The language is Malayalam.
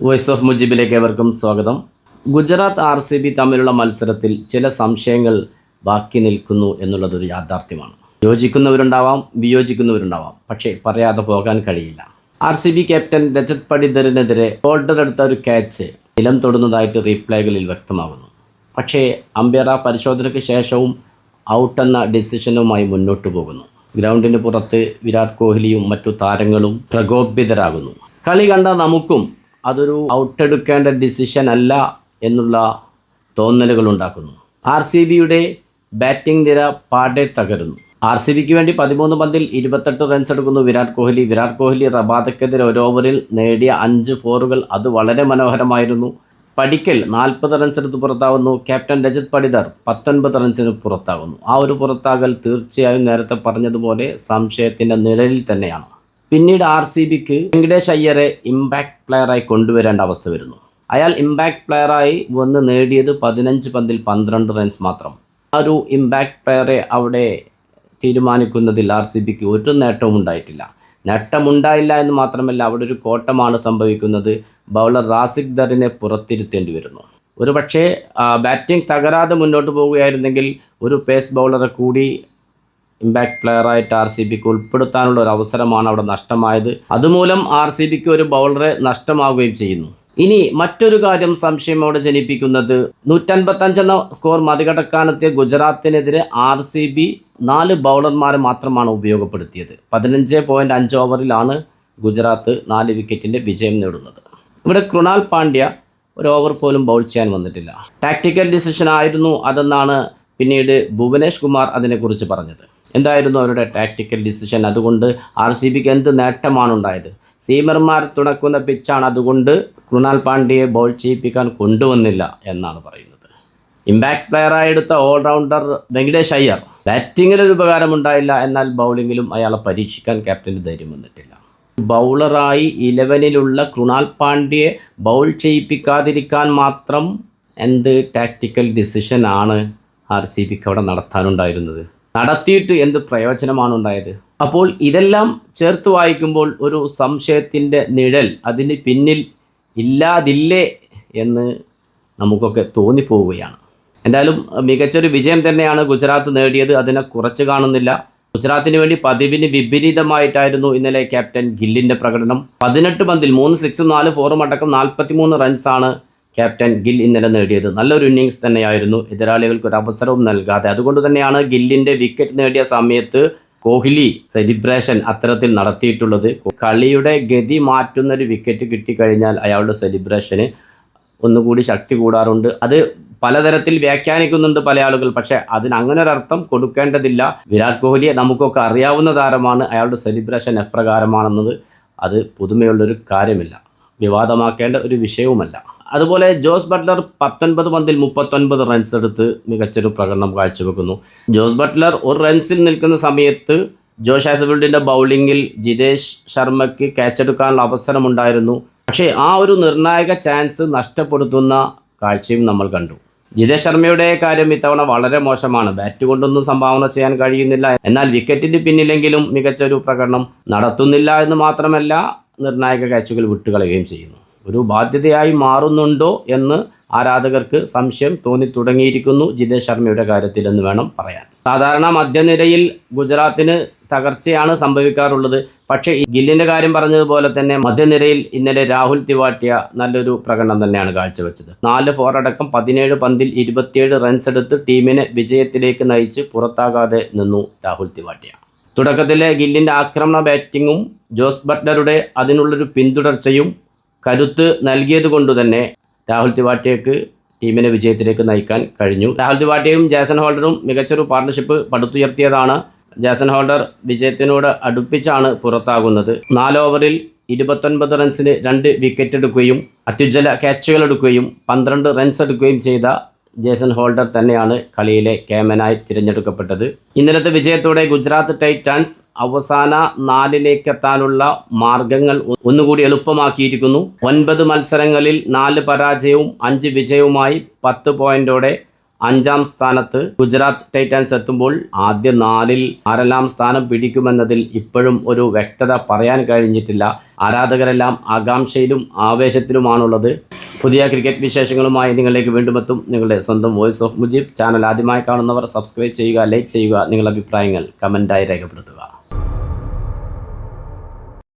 വോയിസ് ഓഫ് മുജീബിലേക്ക് ഏവർക്കും സ്വാഗതം. ഗുജറാത്ത് RCB തമ്മിലുള്ള മത്സരത്തിൽ ചില സംശയങ്ങൾ ബാക്കി നിൽക്കുന്നു എന്നുള്ളതൊരു യാഥാർത്ഥ്യമാണ്. യോജിക്കുന്നവരുണ്ടാവാം, വിയോജിക്കുന്നവരുണ്ടാവാം, പക്ഷേ പറയാതെ പോകാൻ കഴിയില്ല. RCB ക്യാപ്റ്റൻ രജത് പടിദ്ധറിനെതിരെ ഹോൾഡർ എടുത്ത ഒരു ക്യാച്ച് നിലം തൊടുന്നതായിട്ട് റീപ്ലേകളിൽ വ്യക്തമാകുന്നു. പക്ഷേ അമ്പയർ പരിശോധനയ്ക്ക് ശേഷവും ഔട്ടെന്ന ഡിസിഷനുമായി മുന്നോട്ട് പോകുന്നു. ഗ്രൗണ്ടിന് പുറത്ത് വിരാട് കോഹ്ലിയും മറ്റു താരങ്ങളും പ്രകോപിതരാകുന്നു. കളി കണ്ട നമുക്കും അതൊരു ഔട്ടെടുക്കേണ്ട ഡിസിഷൻ അല്ല എന്നുള്ള തോന്നലുകൾ ഉണ്ടാക്കുന്നു. RCBയുടെ ബാറ്റിംഗ് നിര പാടെ തകരുന്നു. RCBക്ക് വേണ്ടി 13 പന്തിൽ 28 റൺസ് എടുക്കുന്നു വിരാട് കോഹ്ലി റബാദക്കെതിരെ ഒരു ഓവറിൽ നേടിയ 5 ഫോറുകൾ അത് വളരെ മനോഹരമായിരുന്നു. പടിക്കൽ 40 റൺസ് എടുത്ത് പുറത്താകുന്നു. ക്യാപ്റ്റൻ രജത് പടിദ്ധർ 19 റൺസിന് പുറത്താകുന്നു. ആ ഒരു പുറത്താകൽ തീർച്ചയായും നേരത്തെ പറഞ്ഞതുപോലെ സംശയത്തിൻ്റെ നിഴലിൽ തന്നെയാണ്. പിന്നീട് RCBക്ക് വെങ്കടേഷ് അയ്യരെ ഇമ്പാക്റ്റ് പ്ലെയറായി കൊണ്ടുവരേണ്ട അവസ്ഥ വരുന്നു. അയാൾ ഇമ്പാക്റ്റ് പ്ലെയറായി വന്ന് നേടിയത് 15 പന്തിൽ 12 റൺസ് മാത്രം. ആ ഒരു ഇമ്പാക്റ്റ് പ്ലെയറെ അവിടെ തീരുമാനിക്കുന്നതിൽ RCBക്ക് ഒരു നേട്ടവും ഉണ്ടായിട്ടില്ല. നേട്ടമുണ്ടായില്ല എന്ന് മാത്രമല്ല, അവിടെ ഒരു കോട്ടമാണ് സംഭവിക്കുന്നത്. ബൗളർ റാസിഖ് ദറിനെ പുറത്തിരുത്തേണ്ടി വരുന്നു. ഒരു പക്ഷേ ബാറ്റിംഗ് തകരാതെ മുന്നോട്ട് പോവുകയായിരുന്നെങ്കിൽ ഒരു പേസ് ബൗളറെ കൂടി ഇമ്പാക്റ്റ് പ്ലെയറായിട്ട് RCBക്ക് ഉൾപ്പെടുത്താനുള്ള ഒരു അവസരമാണ് അവിടെ നഷ്ടമായത്. അതുമൂലം RCBക്ക് ഒരു ബൗളറെ നഷ്ടമാവുകയും ചെയ്യുന്നു. ഇനി മറ്റൊരു കാര്യം സംശയം അവിടെ ജനിപ്പിക്കുന്നത് 155 എന്ന സ്കോർ മറികടക്കാനെത്തിയ ഗുജറാത്തിനെതിരെ RCB 4 ബൗളർമാരെ മാത്രമാണ് ഉപയോഗപ്പെടുത്തിയത്. 15.5 ഓവറിലാണ് ഗുജറാത്ത് 4 വിക്കറ്റിൻ്റെ വിജയം നേടുന്നത്. ഇവിടെ കൃണാൽ പാണ്ഡ്യ ഒരു ഓവർ പോലും ബൗൾ ചെയ്യാൻ വന്നിട്ടില്ല. ടാക്ടിക്കൽ ഡിസിഷൻ ആയിരുന്നു അതെന്നാണ് പിന്നീട് ഭുവനേഷ് കുമാർ അതിനെക്കുറിച്ച് പറഞ്ഞത്. എന്തായിരുന്നു അവരുടെ ടാക്ടിക്കൽ ഡിസിഷൻ? അതുകൊണ്ട് RCBക്ക് എന്ത് നേട്ടമാണ് ഉണ്ടായത്? സീമർമാർ തുണക്കുന്ന പിച്ചാണ്, അതുകൊണ്ട് കൃണാൽ പാണ്ഡ്യയെ ബൗൾ ചെയ്യിപ്പിക്കാൻ കൊണ്ടുവന്നില്ല എന്നാണ് പറയുന്നത്. ഇമ്പാക്റ്റ് പ്ലെയറായി എടുത്ത ഓൾറൗണ്ടർ വെങ്കടേഷ് അയ്യർ ബാറ്റിങ്ങിലൊരു ഉപകാരമുണ്ടായില്ല, എന്നാൽ ബൗളിങ്ങിലും അയാളെ പരീക്ഷിക്കാൻ ക്യാപ്റ്റന് ധൈര്യം വന്നിട്ടില്ല. ബൗളറായി 11-ലുള്ള കൃണാൽ പാണ്ഡ്യയെ ബൗൾ ചെയ്യിപ്പിക്കാതിരിക്കാൻ മാത്രം എന്ത് ടാക്ടിക്കൽ ഡിസിഷനാണ് RCBക്ക് അവിടെ നടത്താനുണ്ടായിരുന്നത്? നടത്തിയിട്ട് എന്ത് പ്രയോജനമാണ് ഉണ്ടായത്? അപ്പോൾ ഇതെല്ലാം ചേർത്ത് വായിക്കുമ്പോൾ ഒരു സംശയത്തിൻ്റെ നിഴൽ അതിന് പിന്നിൽ ഇല്ലാതില്ലേ എന്ന് നമുക്കൊക്കെ തോന്നിപ്പോവുകയാണ്. എന്തായാലും മികച്ചൊരു വിജയം തന്നെയാണ് ഗുജറാത്ത് നേടിയത്, അതിനെ കുറച്ച് കാണുന്നില്ല. ഗുജറാത്തിന് വേണ്ടി പതിവിന് വിപരീതമായിട്ടായിരുന്നു ഇന്നലെ ക്യാപ്റ്റൻ ഗില്ലിൻ്റെ പ്രകടനം. 18 പന്തിൽ 3 സിക്സും 4 ഫോറും അടക്കം 43 റൺസാണ് ക്യാപ്റ്റൻ ഗിൽ ഇന്നലെ നേടിയത്. നല്ലൊരു ഇന്നിങ്സ് തന്നെയായിരുന്നു, എതിരാളികൾക്ക് ഒരു അവസരവും നൽകാതെ. അതുകൊണ്ട് തന്നെയാണ് ഗില്ലിൻ്റെ വിക്കറ്റ് നേടിയ സമയത്ത് കോഹ്ലി സെലിബ്രേഷൻ അത്തരത്തിൽ നടത്തിയിട്ടുള്ളത്. കളിയുടെ ഗതി മാറ്റുന്നൊരു വിക്കറ്റ് കിട്ടിക്കഴിഞ്ഞാൽ അയാളുടെ സെലിബ്രേഷന് ഒന്നുകൂടി ശക്തി കൂടാറുണ്ട്. അത് പലതരത്തിൽ വ്യാഖ്യാനിക്കുന്നുണ്ട് പല ആളുകൾ, പക്ഷേ അതിന് അങ്ങനെ ഒരർത്ഥം കൊടുക്കേണ്ടതില്ല. വിരാട് കോഹ്ലിയെ നമുക്കൊക്കെ അറിയാവുന്ന താരമാണ്. അയാളുടെ സെലിബ്രേഷൻ എപ്രകാരമാണെന്നത് അത് പുതുമയുള്ളൊരു കാര്യമില്ല, വിവാദമാക്കേണ്ട ഒരു വിഷയവുമല്ല. അതുപോലെ ജോസ് ബട്ട്ലർ 19 പന്തിൽ 39 റൺസ് എടുത്ത് മികച്ചൊരു പ്രകടനം കാഴ്ചവെക്കുന്നു. ജോസ് ബട്ട്ലർ ഒരു റൺസിൽ നിൽക്കുന്ന സമയത്ത് ജോഷ് ഹാസൽവുഡിൻ്റെ ബൗളിങ്ങിൽ ജിതേഷ് ശർമ്മയ്ക്ക് ക്യാച്ചെടുക്കാനുള്ള അവസരമുണ്ടായിരുന്നു. പക്ഷേ ആ ഒരു നിർണായക ചാൻസ് നഷ്ടപ്പെടുത്തുന്ന കാഴ്ചയും നമ്മൾ കണ്ടു. ജിതേഷ് ശർമ്മയുടെ കാര്യം ഇത്തവണ വളരെ മോശമാണ്. ബാറ്റ് കൊണ്ടൊന്നും സംഭാവന ചെയ്യാൻ കഴിയുന്നില്ല, എന്നാൽ വിക്കറ്റിന് പിന്നിലെങ്കിലും മികച്ചൊരു പ്രകടനം നടത്തുന്നില്ല എന്ന് മാത്രമല്ല, നിർണായക ക്യാച്ചുകൾ വിട്ടുകളയുകയും ചെയ്യുന്നു. ഒരു ബാധ്യതയായി മാറുന്നുണ്ടോ എന്ന് ആരാധകർക്ക് സംശയം തോന്നി തുടങ്ങിയിരിക്കുന്നു ജിതേഷ് ശർമ്മയുടെ കാര്യത്തിൽ എന്ന് വേണം പറയാൻ. സാധാരണ മധ്യനിരയിൽ ഗുജറാത്തിന് തകർച്ചയാണ് സംഭവിക്കാറുള്ളത്. പക്ഷേ ഗില്ലിൻ്റെ കാര്യം പറഞ്ഞതുപോലെ തന്നെ മധ്യനിരയിൽ ഇന്നലെ രാഹുൽ തിവാട്ടിയ നല്ലൊരു പ്രകടനം തന്നെയാണ് കാഴ്ചവെച്ചത്. 4 ഫോർ അടക്കം 17 പന്തിൽ 27 റൺസ് എടുത്ത് ടീമിനെ വിജയത്തിലേക്ക് നയിച്ച് പുറത്താകാതെ നിന്നു രാഹുൽ തിവാട്ടിയ. തുടക്കത്തിലെ ഗില്ലിൻ്റെ ആക്രമണ ബാറ്റിങ്ങും ജോസ് ബട്ട്ലറുടെ അതിനുള്ളൊരു പിന്തുടർച്ചയും കരുത്ത് നൽകിയത് കൊണ്ട് തന്നെ രാഹുൽ തിവാട്ടിയക്ക് ടീമിനെ വിജയത്തിലേക്ക് നയിക്കാൻ കഴിഞ്ഞു. രാഹുൽ തിവാട്ടിയയും ജേസൺ ഹോൾഡറും മികച്ചൊരു പാർട്ണർഷിപ്പ് പടുത്തുയർത്തിയതാണ്. ജേസൺ ഹോൾഡർ വിജയത്തിനോട് അടുപ്പിച്ചാണ് പുറത്താകുന്നത്. 4 ഓവറിൽ 29 റൺസിന് 2 വിക്കറ്റ് എടുക്കുകയും അത്യുജ്വല ക്യാച്ചുകൾ എടുക്കുകയും 12 റൺസ് എടുക്കുകയും ചെയ്ത ജേസൺ ഹോൾഡർ തന്നെയാണ് കളിയിലെ കേമനായി തിരഞ്ഞെടുക്കപ്പെട്ടത്. ഇന്നലത്തെ വിജയത്തോടെ ഗുജറാത്ത് ടൈറ്റൻസ് അവസാന 4ലേക്ക് എത്താനുള്ള മാർഗങ്ങൾ ഒന്നുകൂടി എളുപ്പമാക്കിയിരിക്കുന്നു. 9 മത്സരങ്ങളിൽ 4 പരാജയവും 5 വിജയവുമായി 10 പോയിന്റോടെ 5-ാം സ്ഥാനത്ത് ഗുജറാത്ത് ടൈറ്റൻസ് എത്തുമ്പോൾ ആദ്യ 4-ൽ ആരെല്ലാം സ്ഥാനം പിടിക്കുമെന്നതിൽ ഇപ്പോഴും ഒരു വ്യക്തത പറയാൻ കഴിഞ്ഞിട്ടില്ല. ആരാധകരെല്ലാം ആകാംക്ഷയിലും ആവേശത്തിലുമാണുള്ളത്. പുതിയ ക്രിക്കറ്റ് വിശേഷങ്ങളുമായി നിങ്ങളിലേക്ക് വീണ്ടും എത്തും. നിങ്ങളുടെ സ്വന്തം വോയിസ് ഓഫ് മുജീബ്. ചാനൽ ആദ്യമായി കാണുന്നവർ സബ്സ്ക്രൈബ് ചെയ്യുക, ലൈക്ക് ചെയ്യുക, നിങ്ങളുടെ അഭിപ്രായങ്ങൾ കമൻറ്റായി രേഖപ്പെടുത്തുക.